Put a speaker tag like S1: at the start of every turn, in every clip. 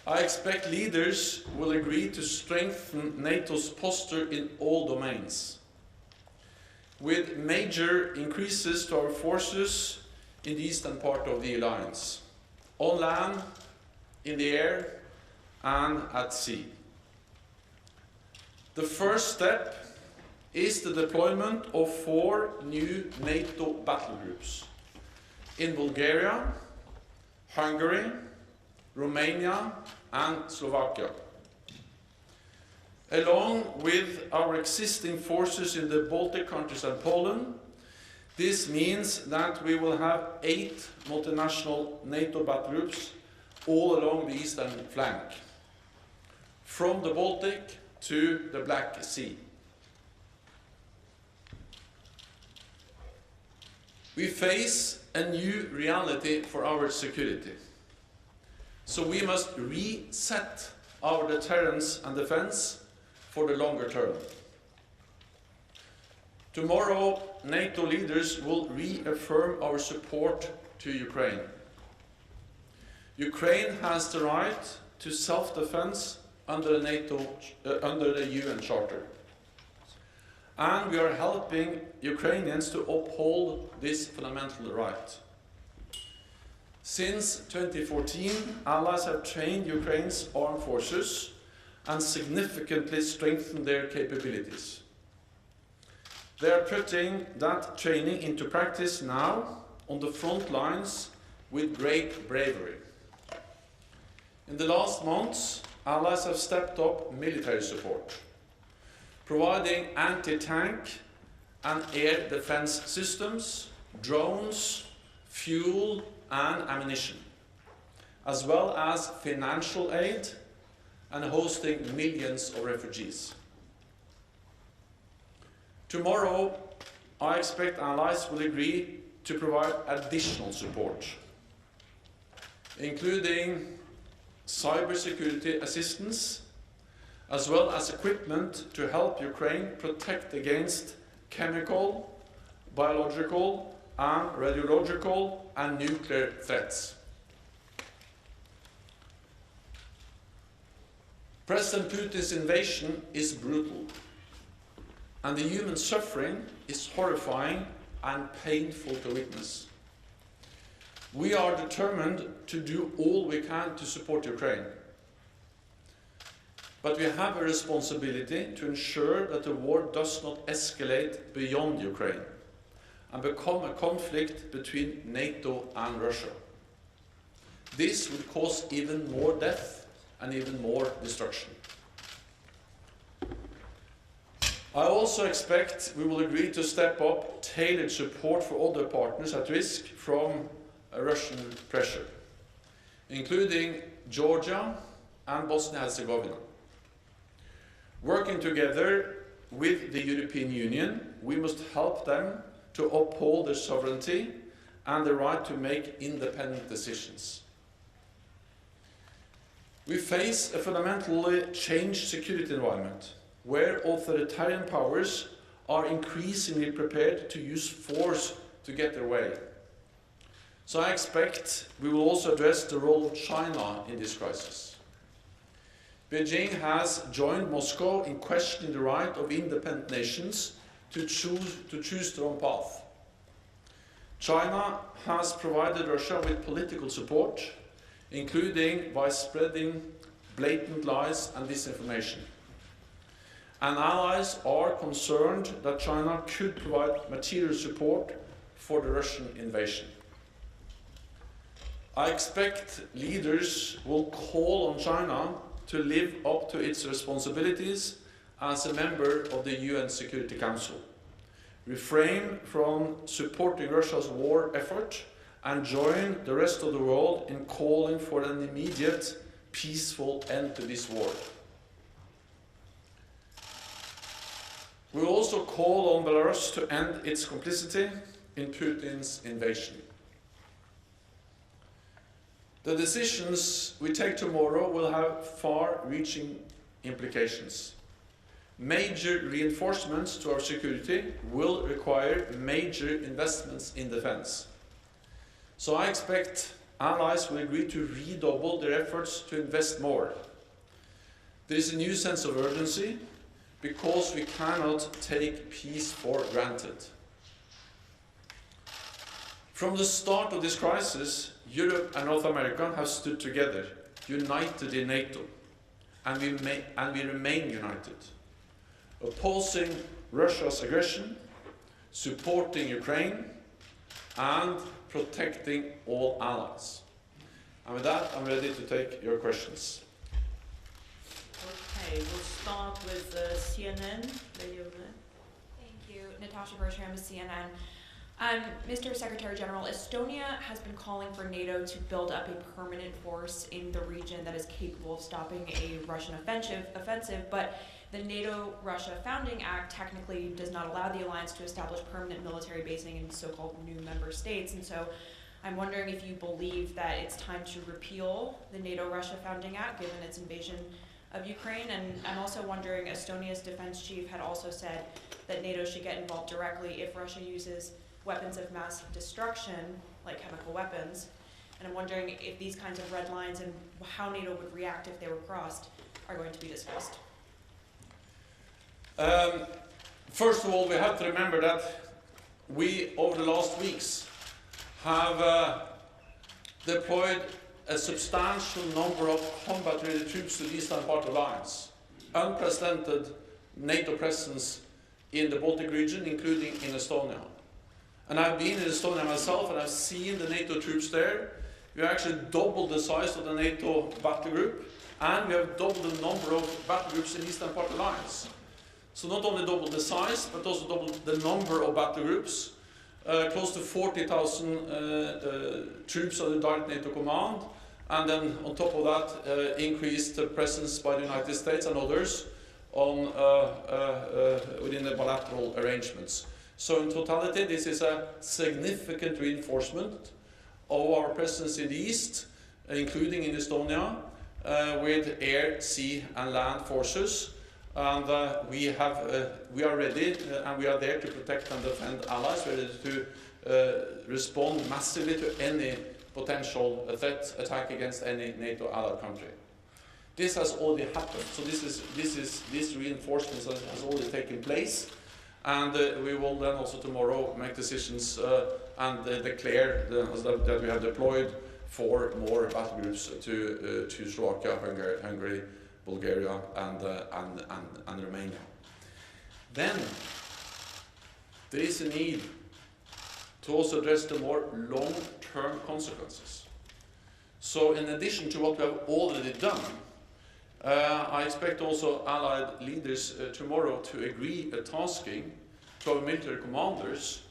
S1: I expect leaders will agree to strengthen NATO's posture in all domains, with major increases to our forces in the eastern part of the alliance, on land, in the air, and at sea. The first step is the deployment of 4 new NATO battle groups in Bulgaria, Hungary, Romania, and Slovakia. Along with our existing forces in the Baltic countries and Poland, this means that we will have 8 multinational NATO battle groups all along the eastern flank, from the Baltic to the Black Sea. We face a new reality for our security, so we must reset our deterrence and defense for the longer term. Tomorrow, NATO leaders will reaffirm our support to Ukraine. Ukraine has the right to self-defense under the UN Charter. And we are helping Ukrainians to uphold this fundamental right. Since 2014, allies have trained Ukraine's armed forces and significantly strengthened their capabilities. They are putting that training into practice now on the front lines with great bravery. In the last months, allies have stepped up military support, providing anti-tank and air defense systems, drones, fuel and ammunition, as well as financial aid and hosting millions of refugees. Tomorrow, I expect allies will agree to provide additional support, including cybersecurity assistance, as well as equipment to help Ukraine protect against chemical, biological, and radiological and nuclear threats. President Putin's invasion is brutal, and the human suffering is horrifying and painful to witness. We are determined to do all we can to support Ukraine. But we have a responsibility to ensure that the war does not escalate beyond Ukraine and become a conflict between NATO and Russia. This would cause even more death and even more destruction. I also expect we will agree to step up tailored support for other partners at risk from Russian pressure, including Georgia and Bosnia-Herzegovina. Working together with the European Union, we must help them to uphold their sovereignty and the right to make independent decisions. We face a fundamentally changed security environment, where authoritarian powers are increasingly prepared to use force to get their way. So I expect we will also address the role of China in this crisis. Beijing has joined Moscow in questioning the right of independent nations to choose their own path. China has provided Russia with political support, including by spreading blatant lies and disinformation. And allies are concerned that China could provide material support for the Russian invasion. I expect leaders will call on China to live up to its responsibilities as a member of the UN Security Council, refrain from supporting Russia's war effort, and join the rest of the world in calling for an immediate, peaceful end to this war. We will also call on Belarus to end its complicity in Putin's invasion. The decisions we take tomorrow will have far-reaching implications. Major reinforcements to our security will require major investments in defense. So I expect allies will agree to redouble their efforts to invest more. There is a new sense of urgency because we cannot take peace for granted. From the start of this crisis, Europe and North America have stood together, united in NATO, and we remain united, opposing Russia's aggression, supporting Ukraine, and protecting all allies. And with that, I'm ready to take your questions.
S2: Okay, we'll start with CNN. Lady over there.
S3: Thank you. Natasha Bertram with CNN. Mr. Secretary General, Estonia has been calling for NATO to build up a permanent force in the region that is capable of stopping a Russian offensive, but the NATO-Russia Founding Act technically does not allow the alliance to establish permanent military basing in so-called new member states, and so I'm wondering if you believe that it's time to repeal the NATO-Russia Founding Act given its invasion of Ukraine, and I'm also wondering, Estonia's defense chief had also said that NATO should get involved directly if Russia uses weapons of mass destruction, like chemical weapons, and I'm wondering if these kinds of red lines and how NATO would react if they were crossed are going to be discussed.
S1: First of all, we have to remember that we, over the last weeks, have deployed a substantial number of combat-ready troops to the eastern part of the alliance. Unprecedented NATO presence in the Baltic region, including in Estonia. And I've been in Estonia myself, and I've seen the NATO troops there. We have actually doubled the size of the NATO battle group, and we have doubled the number of battle groups in the eastern part of the alliance. So not only doubled the size, but also doubled the number of battle groups. Close to 40,000 troops under direct NATO command, and then on top of that, increased presence by the United States and others on, within the bilateral arrangements. So in totality, this is a significant reinforcement of our presence in the east, including in Estonia, with air, sea and land forces. And we are ready and we are there to protect and defend allies, ready to respond massively to any potential threat attack against any NATO allied country. This has already happened, so this reinforcement has already taken place, and we will then also tomorrow make decisions and declare that we have deployed 4 more battle groups to Slovakia, Hungary, Bulgaria, and Romania. Then there is a need to also address the more long-term consequences. So in addition to what we have already done, I expect also Allied leaders tomorrow to agree a tasking to our military commanders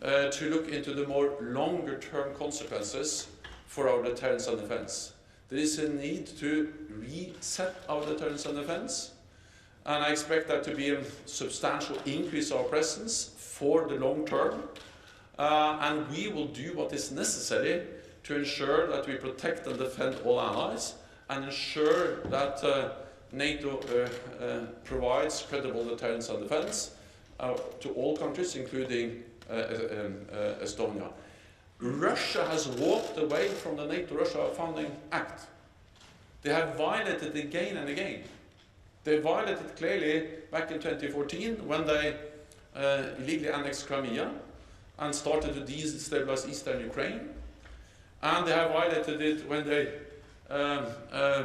S1: to look into the more longer-term consequences for our deterrence and defense. There is a need to reset our deterrence and defense, and I expect that to be a substantial increase of our presence for the long term, and we will do what is necessary to ensure that we protect and defend all allies, and ensure that NATO provides credible deterrence and defense to all countries, including Estonia. Russia has walked away from the NATO-Russia Founding Act. They have violated it again and again. They violated it clearly back in 2014 when they illegally annexed Crimea and started to destabilize eastern Ukraine. And they have violated it when they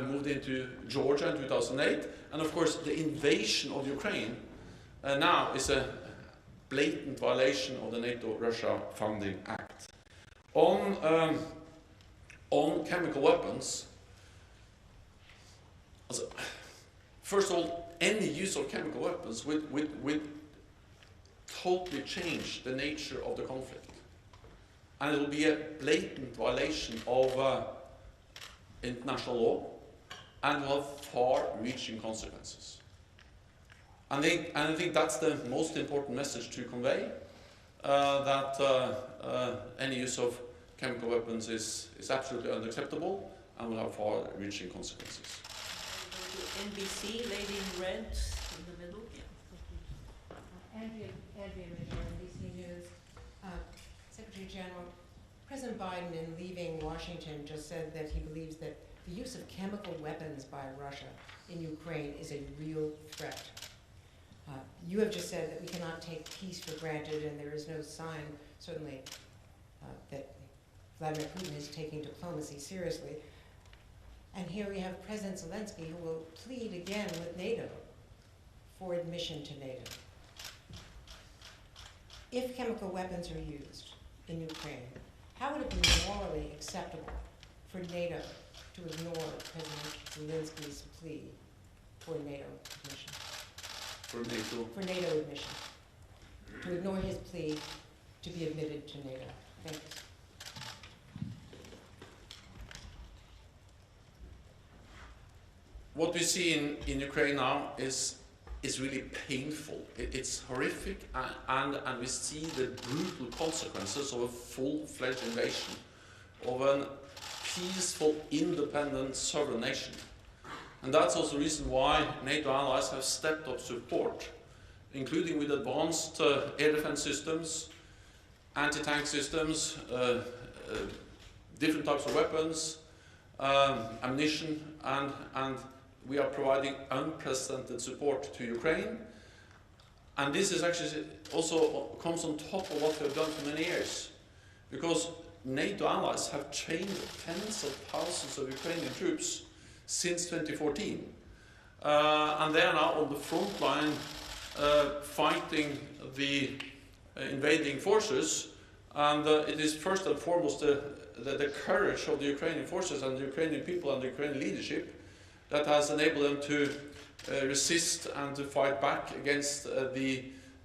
S1: moved into Georgia in 2008. And of course, the invasion of Ukraine now is a blatant violation of the NATO-Russia Founding Act. On chemical weapons, first of all, any use of chemical weapons would totally change the nature of the conflict. And it will be a blatant violation of international law and will have far-reaching consequences. And I think that's the most important message to convey, that any use of chemical weapons is absolutely unacceptable and will have far-reaching consequences.
S2: NBC, lady in red in the middle.
S4: Andrea Mitchell, NBC News. Secretary General, President Biden, in leaving Washington, just said that he believes that the use of chemical weapons by Russia in Ukraine is a real threat. You have just said that we cannot take peace for granted, and there is no sign, certainly, that Vladimir Putin is taking diplomacy seriously. And here we have President Zelensky, who will plead again with NATO for admission to NATO. If chemical weapons are used in Ukraine, how would it be morally acceptable for NATO to ignore President Zelensky's plea for NATO admission?
S1: For NATO.
S4: For NATO admission. To ignore his plea to be admitted to NATO. Thank you.
S1: What we see in Ukraine now is really painful. It's horrific, and we see the brutal consequences of a full-fledged invasion of a peaceful, independent, sovereign nation. And that's also the reason why NATO allies have stepped up support, including with advanced air defense systems, anti-tank systems, different types of weapons, ammunition, and we are providing unprecedented support to Ukraine. And this is actually also comes on top of what we have done for many years, because NATO allies have trained tens of thousands of Ukrainian troops since 2014. And they are now on the front line fighting the invading forces. And it is first and foremost the courage of the Ukrainian forces and the Ukrainian people and the Ukrainian leadership that has enabled them to resist and to fight back against the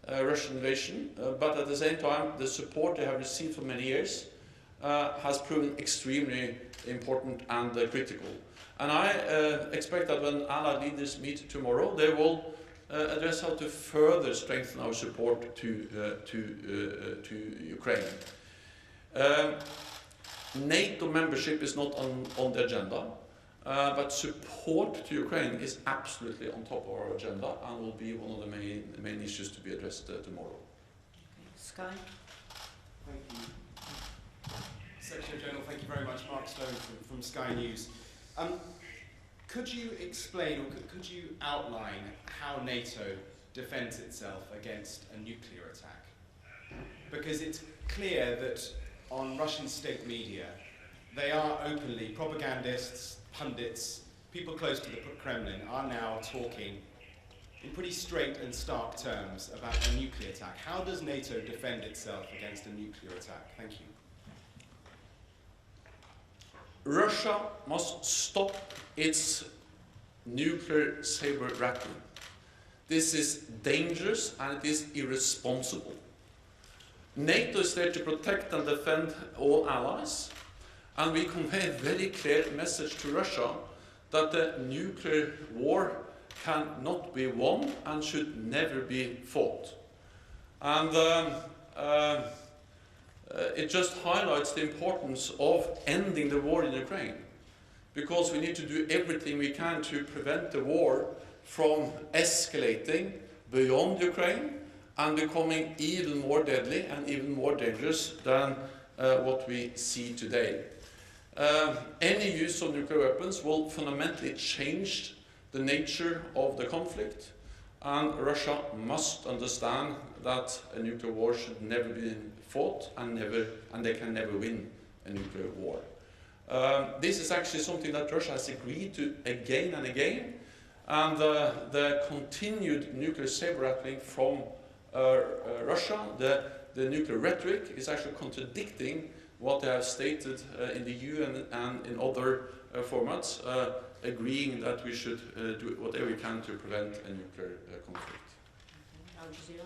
S1: Russian invasion. But at the same time, the support they have received for many years has proven extremely important and critical. And I expect that when Allied leaders meet tomorrow, they will address how to further strengthen our support to Ukraine. NATO membership is not on the agenda. But support to Ukraine is absolutely on top of our agenda and will be one of the main issues to be addressed tomorrow.
S2: Okay. Sky.
S5: Thank you. Secretary General, thank you very much. Mark Stone from Sky News. Could you explain, or could you outline how NATO defends itself against a nuclear attack? Because it's clear that on Russian state media, they are openly propagandists, pundits, people close to the Kremlin are now talking in pretty straight and stark terms about a nuclear attack. How does NATO defend itself against a nuclear attack? Thank you.
S1: Russia must stop its nuclear saber rattling. This is dangerous and it is irresponsible. NATO is there to protect and defend all allies. And we convey a very clear message to Russia that the nuclear war cannot be won and should never be fought. And it just highlights the importance of ending the war in Ukraine, because we need to do everything we can to prevent the war from escalating beyond Ukraine and becoming even more deadly and even more dangerous than what we see today. Any use of nuclear weapons will fundamentally change the nature of the conflict, and Russia must understand that a nuclear war should never be fought and they can never win a nuclear war. This is actually something that Russia has agreed to again and again, and the continued nuclear saber rattling from Russia, the nuclear rhetoric, is actually contradicting what they have stated in the UN and in other formats, agreeing that we should do whatever we can to prevent a nuclear conflict.
S2: Al Jazeera.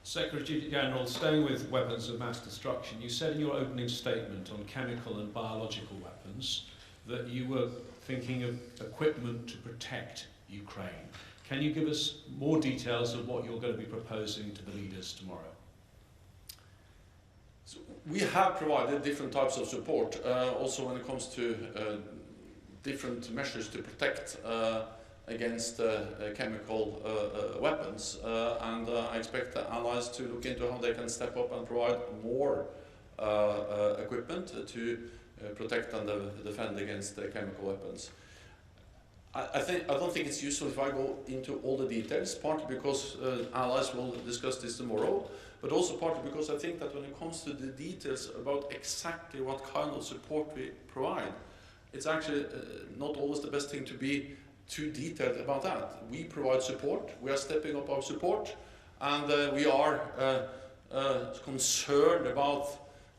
S6: Secretary General, staying with weapons of mass destruction, you said in your opening statement on chemical and biological weapons that you were thinking of equipment to protect Ukraine. Can you give us more details of what you're going to be proposing to the leaders tomorrow?
S1: So we have provided different types of support, also when it comes to different measures to protect against chemical weapons, and I expect the allies to look into how they can step up and provide more equipment to protect and defend against chemical weapons. I don't think it's useful if I go into all the details, partly because allies will discuss this tomorrow, but also partly because I think that when it comes to the details about exactly what kind of support we provide, it's actually not always the best thing to be too detailed about that. We provide support, we are stepping up our support, and we are concerned about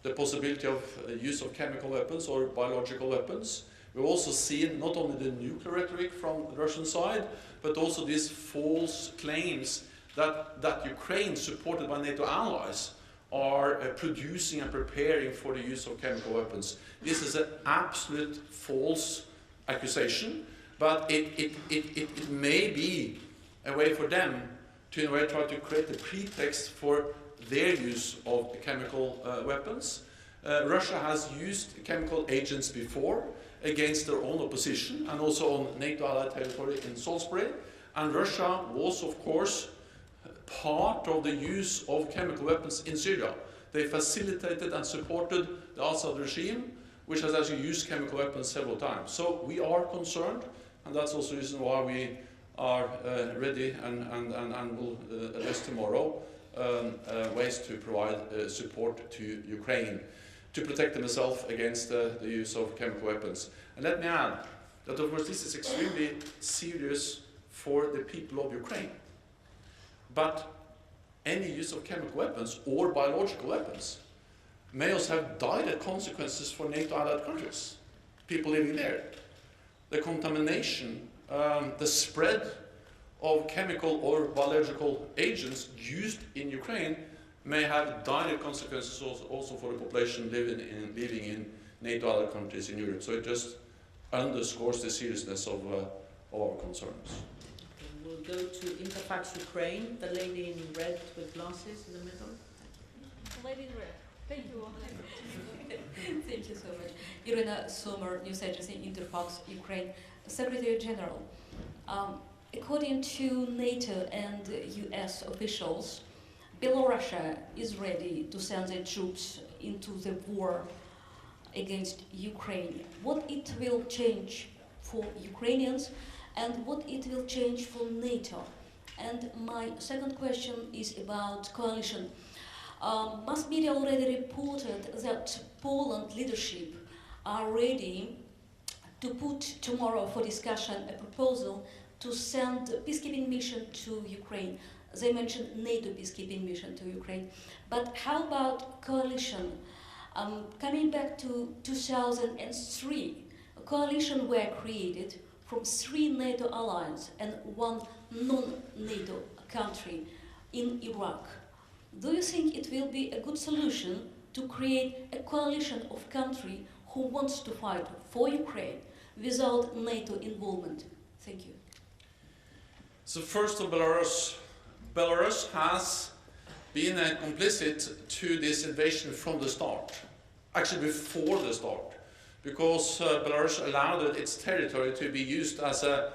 S1: the possibility of use of chemical weapons or biological weapons. We've also seen not only the nuclear rhetoric from the Russian side, but also these false claims that Ukraine, supported by NATO allies, are producing and preparing for the use of chemical weapons. This is an absolute false accusation, but it may be a way for them to, in a way, try to create a pretext for their use of chemical weapons. Russia has used chemical agents before against their own opposition and also on NATO allied territory in Salisbury. And Russia was, of course, part of the use of chemical weapons in Syria. They facilitated and supported the Assad regime, which has actually used chemical weapons several times. So we are concerned, and that's also the reason why we are ready and will address tomorrow ways to provide support to Ukraine to protect themselves against the use of chemical weapons. And let me add that, of course, this is extremely serious for the people of Ukraine. But any use of chemical weapons or biological weapons may also have direct consequences for NATO allied countries, people living there. The contamination, the spread of chemical or biological agents used in Ukraine may have direct consequences also for the population living in NATO allied countries in Europe. So it just underscores the seriousness of our concerns.
S2: Okay, we'll go to Interfax Ukraine, the lady in red with glasses in the middle.
S7: The lady in red. Thank you.
S8: Thank you so much. Irina Sommer, news agency Interfax Ukraine. Secretary General, according to NATO and US officials, Belarus is ready to send their troops into the war against Ukraine. What it will change for Ukrainians and what it will change for NATO? And my second question is about coalition. Mass media already reported that Poland leadership are ready to put tomorrow for discussion a proposal to send a peacekeeping mission to Ukraine. They mentioned NATO peacekeeping mission to Ukraine. But how about coalition? Coming back to 2003, a coalition were created from 3 NATO allies and 1 non-NATO country in Iraq. Do you think it will be a good solution to create a coalition of countries who wants to fight for Ukraine without NATO involvement? Thank you.
S1: So first of Belarus. Belarus has been complicit to this invasion from the start, actually before the start, because Belarus allowed its territory to be used as a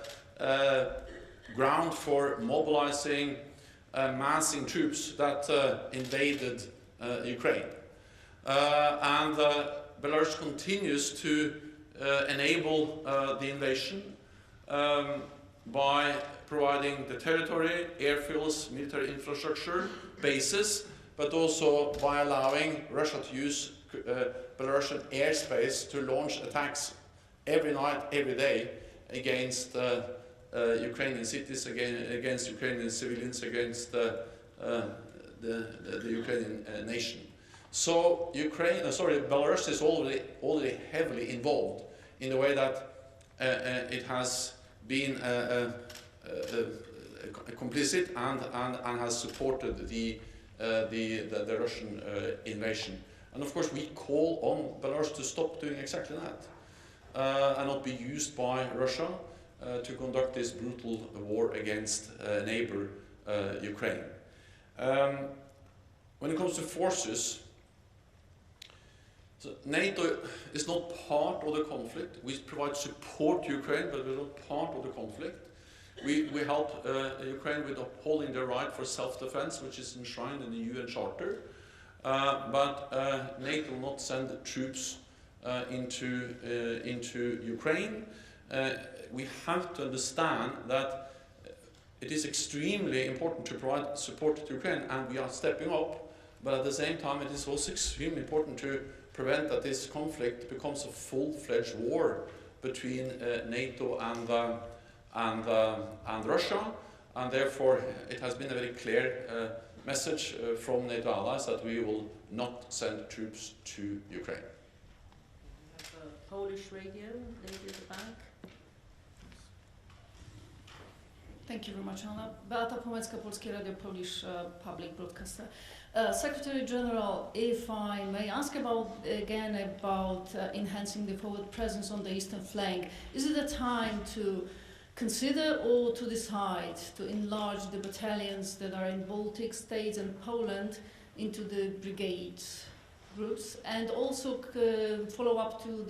S1: ground for mobilizing, massing troops that invaded Ukraine. And Belarus continues to enable the invasion by providing the territory, airfields, military infrastructure, bases, but also by allowing Russia to use Belarusian airspace to launch attacks every night, every day against Ukrainian cities, against Ukrainian civilians, against the Ukrainian nation. So Belarus is already heavily involved in the way that it has been complicit and has supported the Russian invasion. And of course we call on Belarus to stop doing exactly that and not be used by Russia to conduct this brutal war against neighbor Ukraine. When it comes to forces, so NATO is not part of the conflict. We provide support to Ukraine, but we're not part of the conflict. We help Ukraine with upholding their right for self-defense, which is enshrined in the UN Charter. but NATO will not send troops into Ukraine. We have to understand that it is extremely important to provide support to Ukraine, and we are stepping up, but at the same time it is also extremely important to prevent that this conflict becomes a full-fledged war between NATO and Russia, and therefore it has been a very clear message from NATO allies that we will not send troops to Ukraine.
S2: We have a Polish radio, lady at the back.
S7: Thank you very much, Anna. Beata Pomecka, Polskie Radio, Polish public broadcaster. Secretary General, if I may ask about enhancing the forward presence on the eastern flank, is it a time to consider or to decide to enlarge the battalions that are in Baltic states and Poland into the brigade groups, and also follow up to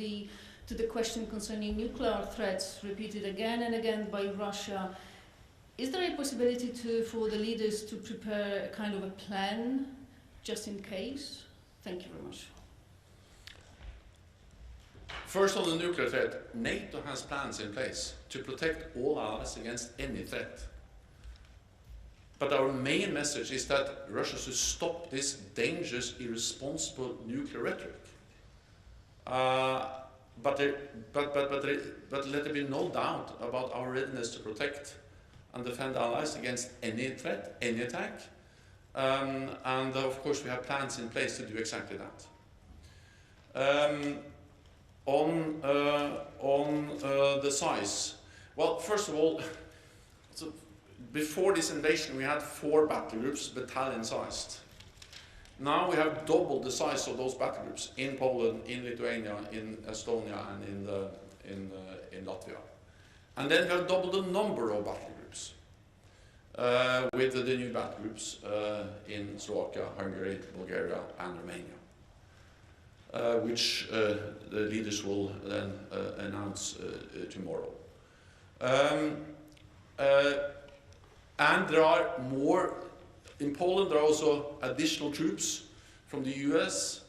S7: the question concerning nuclear threats repeated again and again by Russia? Is there a possibility for the leaders to prepare a kind of a plan just in case? Thank you very much.
S1: First, on the nuclear threat, NATO has plans in place to protect all allies against any threat. But our main message is that Russia should stop this dangerous, irresponsible nuclear rhetoric. But let there be no doubt about our readiness to protect and defend allies against any threat, any attack. And of course we have plans in place to do exactly that. On the size, well, first of all, so before this invasion we had 4 battle groups, battalion-sized. Now we have doubled the size of those battle groups in Poland, in Lithuania, in Estonia, and in Latvia. And then we have doubled the number of battle groups with the new battle groups in Slovakia, Hungary, Bulgaria, and Romania, which the leaders will then announce tomorrow. And there are more. In Poland, there are also additional troops from the US.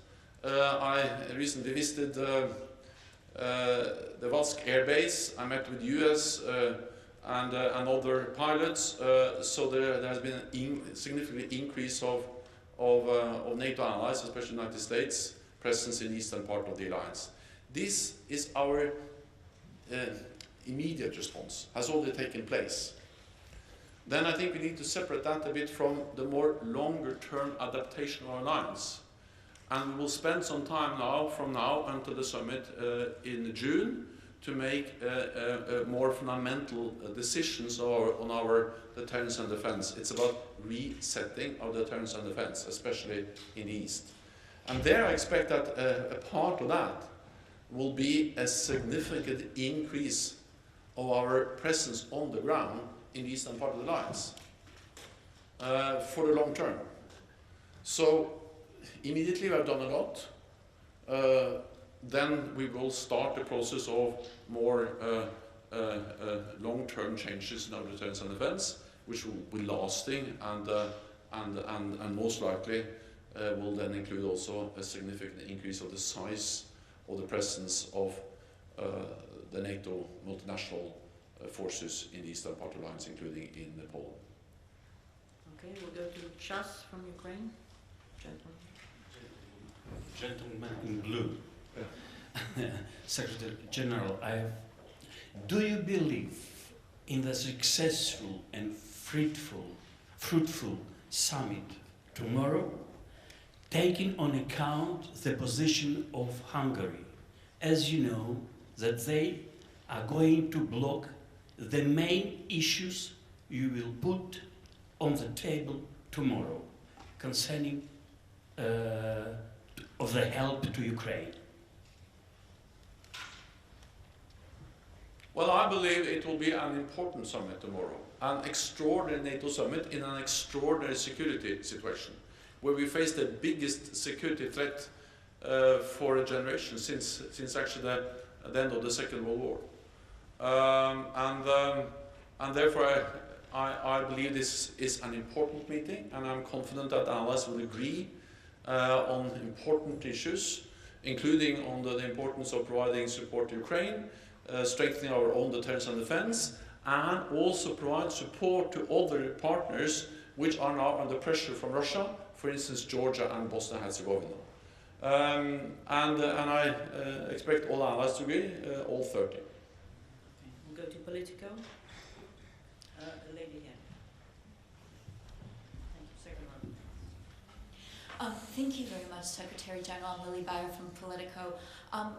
S1: I recently visited the Valsk Air Base. I met with US and other pilots. So there has been a significant increase of NATO allies, especially the United States, presence in the eastern part of the alliance. This is our immediate response, has already taken place. Then I think we need to separate that a bit from the more longer-term adaptation of our alliance. And we will spend some time now, from now until the summit in June, to make more fundamental decisions on our deterrence and defense. It's about resetting our deterrence and defense, especially in the East. And there I expect that a part of that will be a significant increase of our presence on the ground in the eastern part of the alliance for the long term. So immediately we have done a lot. Then we will start the process of more long-term changes in our deterrence and defense, which will be lasting and most likely will then include also a significant increase of the size of the presence of the NATO multinational forces in the eastern part of the alliance, including in Poland.
S2: Okay, we'll go to Chas from Ukraine.
S9: Gentleman in blue. Secretary General, do you believe in the successful and fruitful summit tomorrow, taking on account the position of Hungary? As you know, that they are going to block the main issues you will put on the table tomorrow concerning of the help to Ukraine.
S1: Well, I believe it will be an important summit tomorrow, an extraordinary NATO summit in an extraordinary security situation, where we face the biggest security threat for a generation since actually the end of the Second World War. And therefore I believe this is an important meeting, and I'm confident that allies will agree on important issues, including on the importance of providing support to Ukraine, strengthening our own deterrence and defense, and also provide support to other partners which are now under pressure from Russia, for instance Georgia and Bosnia and Herzegovina. And I expect all allies to agree, all 30.
S2: Okay. We'll go to Politico. The lady here. Thank you, second row.
S10: Thank you very much, Secretary General. I'm Lily Bayer from Politico.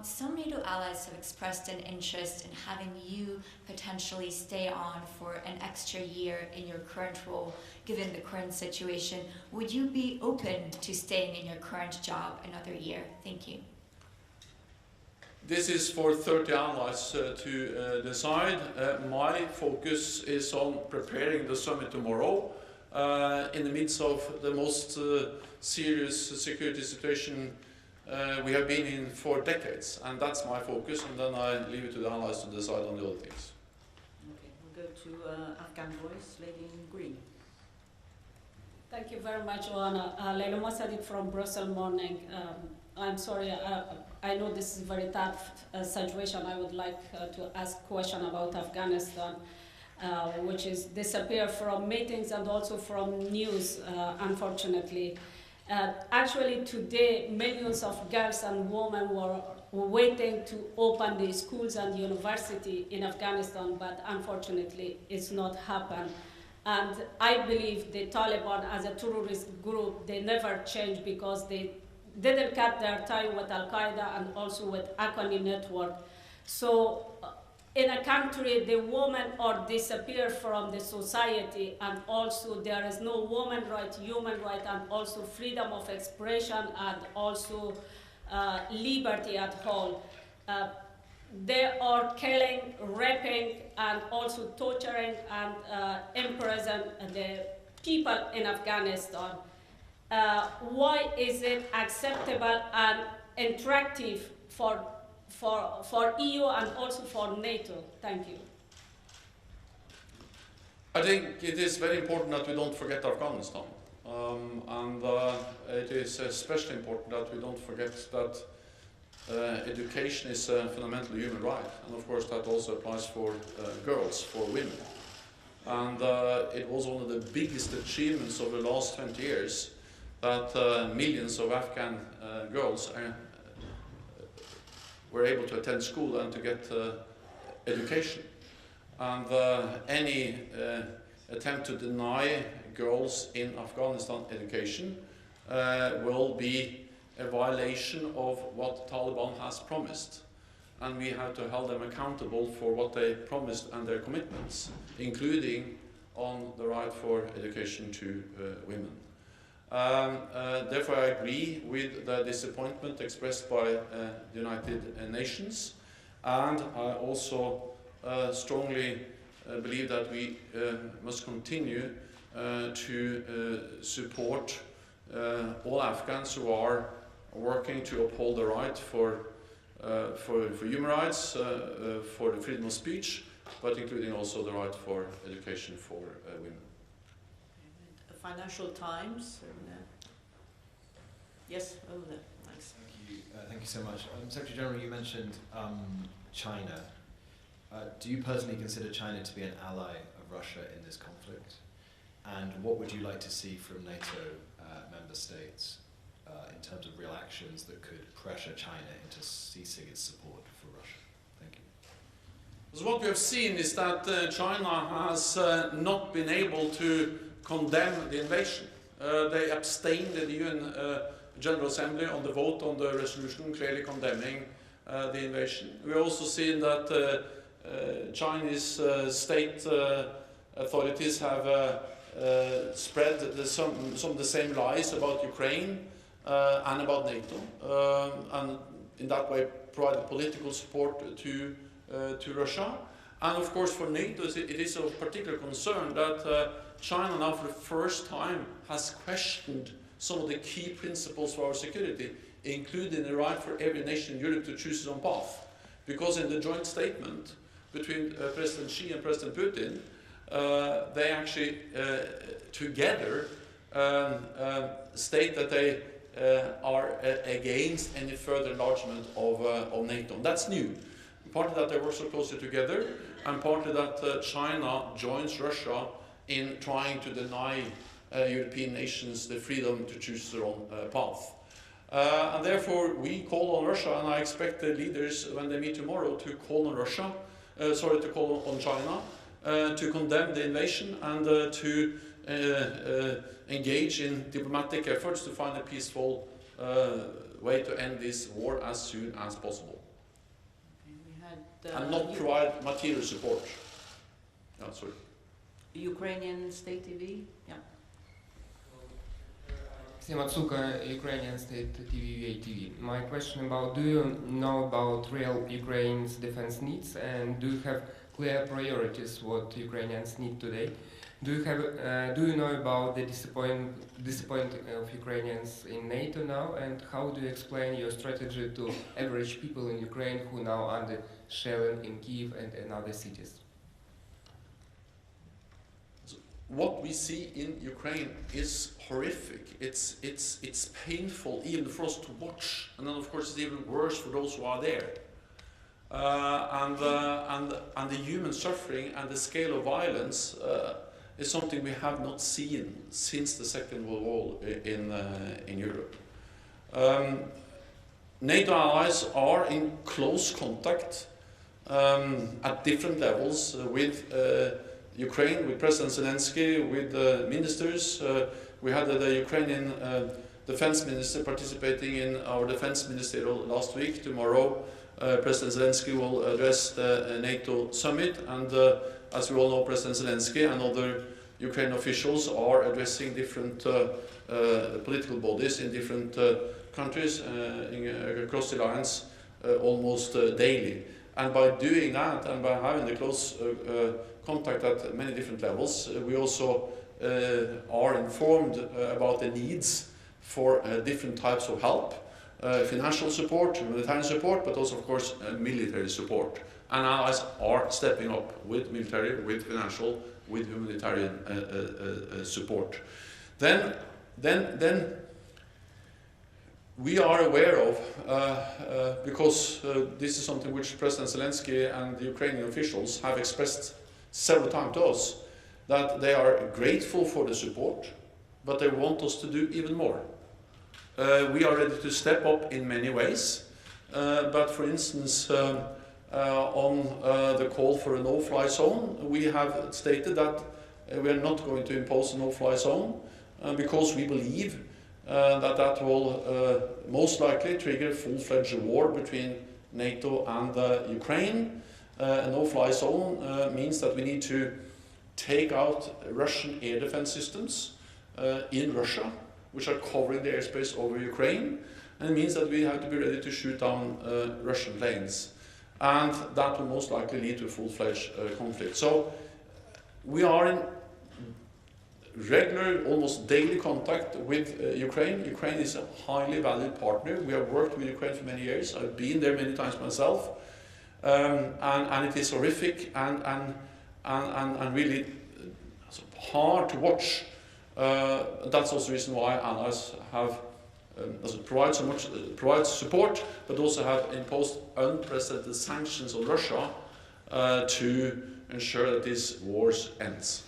S10: Some NATO allies have expressed an interest in having you potentially stay on for an extra year in your current role, given the current situation. Would you be open to staying in your current job another year? Thank you.
S1: This is for 30 allies to decide. My focus is on preparing the summit tomorrow in the midst of the most serious security situation we have been in for decades, and that's my focus, and then I leave it to the allies to decide on the other things.
S2: Okay, we'll go to Afghan voice, lady in green.
S11: Thank you very much, Oana. Leila Mossadegh from Brussels Morning. I'm sorry, I know this is a very tough situation. I would like to ask a question about Afghanistan, which is disappear from meetings and also from news, unfortunately. Actually, today, millions of girls and women were waiting to open the schools and university in Afghanistan, but unfortunately, it's not happened. And I believe the Taliban, as a terrorist group, they never changed because they didn't cut their tie with Al-Qaeda and also with Akani network. So in a country, the women are disappear from the society, and also there is no woman right, human right, and also freedom of expression, and also liberty at all. They are killing, raping, and also torturing and imprison the people in Afghanistan. Why is it acceptable and interactive for EU and also for NATO? Thank you.
S1: I think it is very important that we don't forget Afghanistan. And it is especially important that we don't forget that education is a fundamental human right. And of course that also applies for girls, for women. And it was one of the biggest achievements of the last 20 years that millions of Afghan girls were able to attend school and to get education. And any attempt to deny girls in Afghanistan education will be a violation of what Taliban has promised. And we have to hold them accountable for what they promised and their commitments, including on the right for education to women. Therefore, I agree with the disappointment expressed by the United Nations, and I also strongly believe that we must continue to support all Afghans who are working to uphold the right for human rights, for the freedom of speech, but including also the right for education for women.
S2: Financial Times. Yes, over there. Thanks.
S12: Thank you so much. Secretary General, you mentioned China. Do you personally consider China to be an ally of Russia in this conflict? And what would you like to see from NATO member states in terms of real actions that could pressure China into ceasing its support for Russia? Thank you.
S1: So what we have seen is that China has not been able to condemn the invasion. They abstained in the UN General Assembly on the vote on the resolution clearly condemning the invasion. We also seen that Chinese state authorities have spread some of the same lies about Ukraine and about NATO, and in that way provided political support to Russia. And of course for NATO it is of particular concern that China now for the first time has questioned some of the key principles for our security, including the right for every nation in Europe to choose its own path. Because in the joint statement between President Xi and President Putin, they actually together state that they are against any further enlargement of NATO. That's new. Partly that they work so closely together, and partly that China joins Russia in trying to deny European nations the freedom to choose their own path. And therefore we call on Russia, and I expect the leaders, when they meet tomorrow, to call on Russia, to call on China, to condemn the invasion and to engage in diplomatic efforts to find a peaceful way to end this war as soon as possible.
S2: Okay, we had,
S1: and not provide material support. Sorry.
S2: Ukrainian State TV? Yeah.
S13: Matsuka, Ukrainian State TV. My question about, do you know about real Ukraine's defense needs, and do you have clear priorities what Ukrainians need today? Do you know about the disappointment of Ukrainians in NATO now, and how do you explain your strategy to average people in Ukraine who now under shelling in Kyiv and in other cities?
S1: What we see in Ukraine is horrific. It's painful even for us to watch, and then of course it's even worse for those who are there. And the human suffering and the scale of violence is something we have not seen since the Second World War in Europe. NATO allies are in close contact at different levels with Ukraine, with President Zelensky, with ministers. We had the Ukrainian defense minister participating in our defense ministerial last week. Tomorrow, President Zelensky will address the NATO summit, and as we all know, President Zelensky and other Ukrainian officials are addressing different political bodies in different countries across the alliance almost daily. And by doing that, and by having the close contact at many different levels, we also are informed about the needs for different types of help, financial support, humanitarian support, but also of course military support. And allies are stepping up with military, with financial, with humanitarian support. Then we are aware of, because this is something which President Zelensky and the Ukrainian officials have expressed several times to us, that they are grateful for the support, but they want us to do even more. We are ready to step up in many ways, but for instance, on the call for a no-fly zone, we have stated that we are not going to impose a no-fly zone because we believe that will most likely trigger a full-fledged war between NATO and Ukraine. A no-fly zone means that we need to take out Russian air defense systems in Russia, which are covering the airspace over Ukraine, and it means that we have to be ready to shoot down Russian planes, and that will most likely lead to a full-fledged conflict. So we are in regular, almost daily contact with Ukraine. Ukraine is a highly valued partner. We have worked with Ukraine for many years. I've been there many times myself, and it is horrific and really hard to watch. That's also the reason why allies have provide support, but also have imposed unprecedented sanctions on Russia to ensure that this war ends.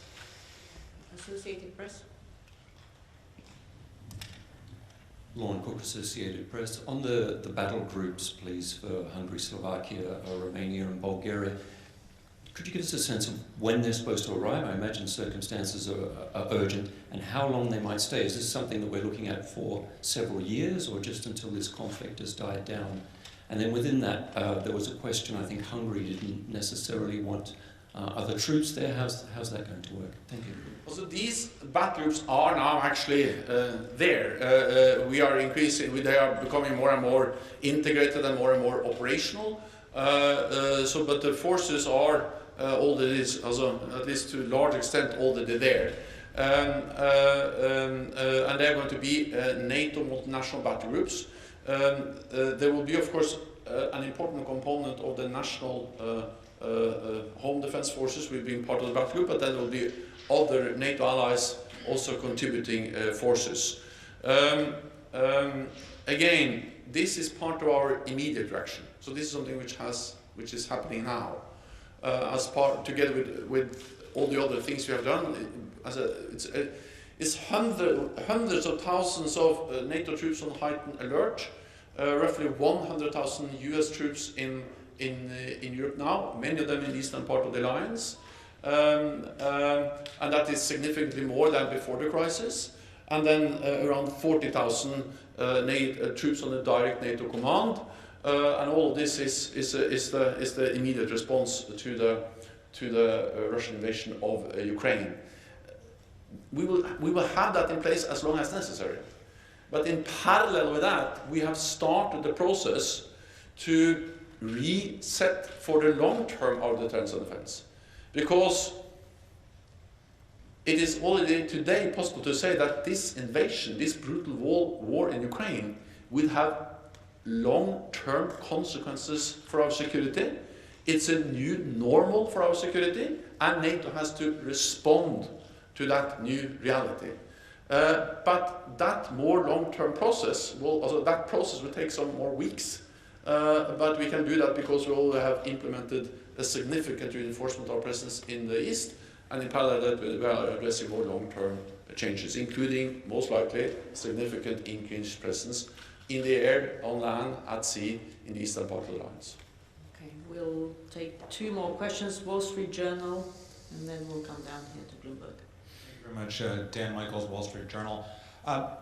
S2: Associated Press.
S14: Lorne Cook, Associated Press. On the battle groups, please, for Hungary, Slovakia, Romania and Bulgaria, could you give us a sense of when they're supposed to arrive? I imagine circumstances are urgent, and how long they might stay. Is this something that we're looking at for several years, or just until this conflict has died down? And then within that, there was a question, I think Hungary didn't necessarily want other troops there. How's that going to work? Thank you.
S1: Also, these battle groups are now actually there. We are increasing, they are becoming more and more integrated and more operational. But the forces are already, at least to a large extent, already there. And they're going to be NATO multinational battle groups. There will be, of course, an important component of the national home defense forces will be part of the battle group, but then there will be other NATO allies also contributing forces. again, this is part of our immediate reaction. So this is something which is happening now, as part together with all the other things we have done. It's hundreds of thousands of NATO troops on heightened alert, roughly 100,000 US troops in Europe now, many of them in the eastern part of the alliance, and that is significantly more than before the crisis. And then around 40,000 troops on the direct NATO command, and all of this is the immediate response to the Russian invasion of Ukraine. We will have that in place as long as necessary. But in parallel with that, we have started the process to reset for the long term our deterrence and defense. Because it is already today possible to say that this invasion, this brutal war in Ukraine, will have long-term consequences for our security. It's a new normal for our security, and NATO has to respond to that new reality. But that more long-term process will take some more weeks. But we can do that because we already have implemented a significant reinforcement of our presence in the east, and in parallel we are addressing more long-term changes, including most likely significant increased presence in the air, on land, at sea, in the eastern part of the alliance.
S2: Okay, we'll take two more questions. Wall Street Journal, and then we'll come down here to Bloomberg.
S15: Thank you very much. Dan Michaels, Wall Street Journal.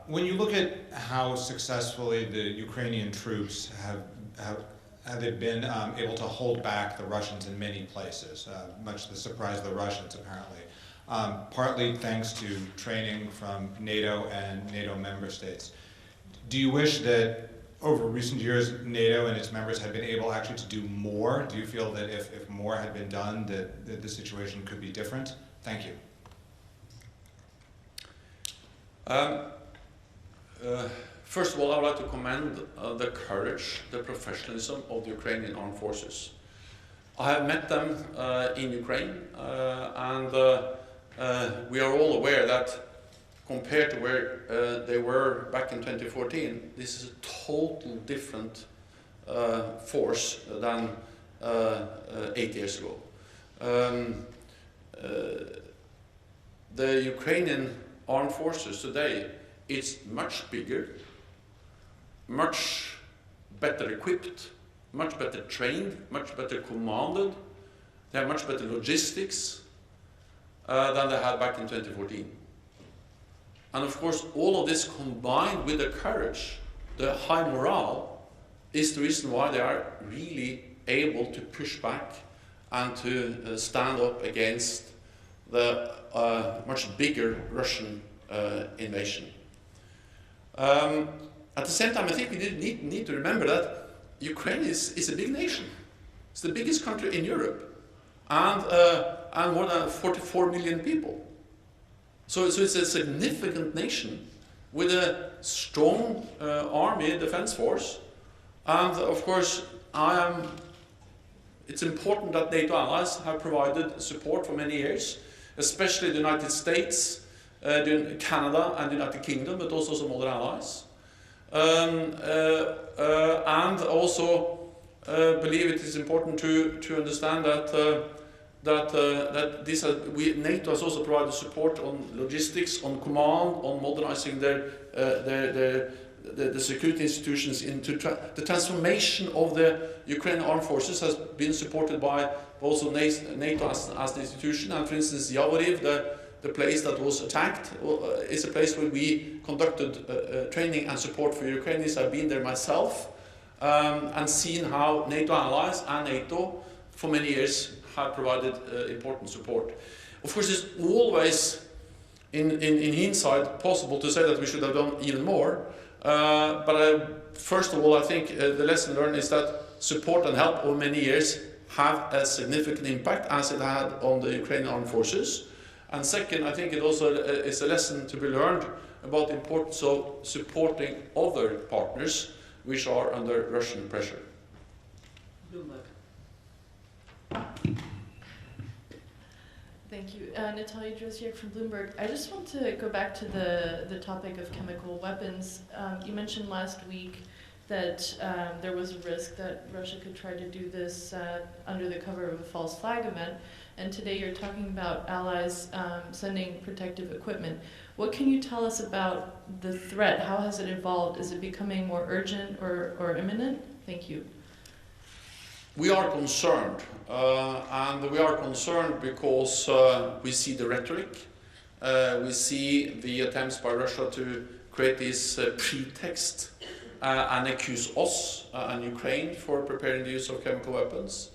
S15: When you look at how successfully the Ukrainian troops have they been able to hold back the Russians in many places, much to the surprise of the Russians apparently, partly thanks to training from NATO and NATO member states. Do you wish that over recent years NATO and its members had been able actually to do more? Do you feel that if more had been done that the situation could be different? Thank you.
S1: First of all, I would like to commend the courage, the professionalism of the Ukrainian armed forces. I have met them in Ukraine, and we are all aware that compared to where they were back in 2014, this is a total different force than 8 years ago. The Ukrainian armed forces today, it's much bigger, much better equipped, much better trained, much better commanded. They have much better logistics than they had back in 2014. And of course, all of this combined with the courage, the high morale, is the reason why they are really able to push back and to stand up against the much bigger Russian invasion. At the same time, I think we need to remember that Ukraine is a big nation. It's the biggest country in Europe, and more than 44 million people. So it's a significant nation with a strong army defense force, and of course, it's important that NATO allies have provided support for many years, especially the United States, Canada and the United Kingdom, but also some other allies. And also believe it is important to understand that NATO has also provided support on logistics, on command, on modernizing the security institutions into the transformation of the Ukrainian armed forces has been supported by also NATO as the institution. And for instance, Yavoriv, the place that was attacked, is a place where we conducted training and support for Ukrainians. I've been there myself and seen how NATO allies and NATO for many years have provided important support. Of course, it's always, in hindsight, possible to say that we should have done even more. But first of all, I think the lesson learned is that support and help over many years have a significant impact, as it had on the Ukrainian armed forces. And second, I think it also is a lesson to be learned about the importance of supporting other partners which are under Russian pressure.
S2: Bloomberg.
S16: Thank you. Natalia Drosiak from Bloomberg. I just want to go back to the topic of chemical weapons. You mentioned last week that there was a risk that Russia could try to do this under the cover of a false flag event. And today you're talking about allies sending protective equipment. What can you tell us about the threat? How has it evolved? Is it becoming more urgent or imminent? Thank you.
S1: We are concerned, and we are concerned because we see the rhetoric, we see the attempts by Russia to create this pretext and accuse us and Ukraine for preparing the use of chemical weapons.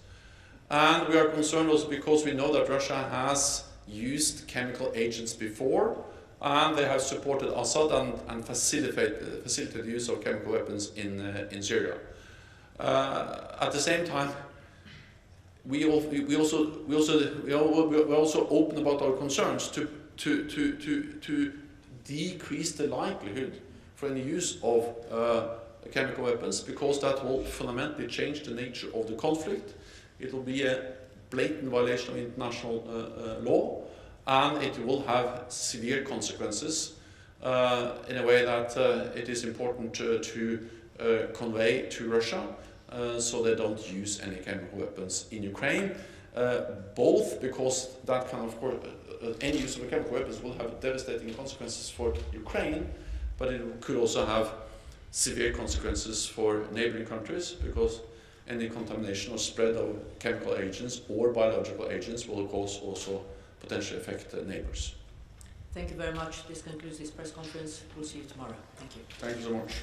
S1: And we are concerned also because we know that Russia has used chemical agents before, and they have supported Assad and facilitated the use of chemical weapons in Syria. At the same time, we're also open about our concerns to decrease the likelihood for any use of chemical weapons, because that will fundamentally change the nature of the conflict. It will be a blatant violation of international law, and it will have severe consequences in a way that it is important to convey to Russia, so they don't use any chemical weapons in Ukraine, both because that can, of course, any use of chemical weapons will have devastating consequences for Ukraine, but it could also have severe consequences for neighboring countries, because any contamination or spread of chemical agents or biological agents will, of course, also potentially affect neighbors.
S2: Thank you very much. This concludes this press conference. We'll see you tomorrow. Thank you.
S1: Thank you so much.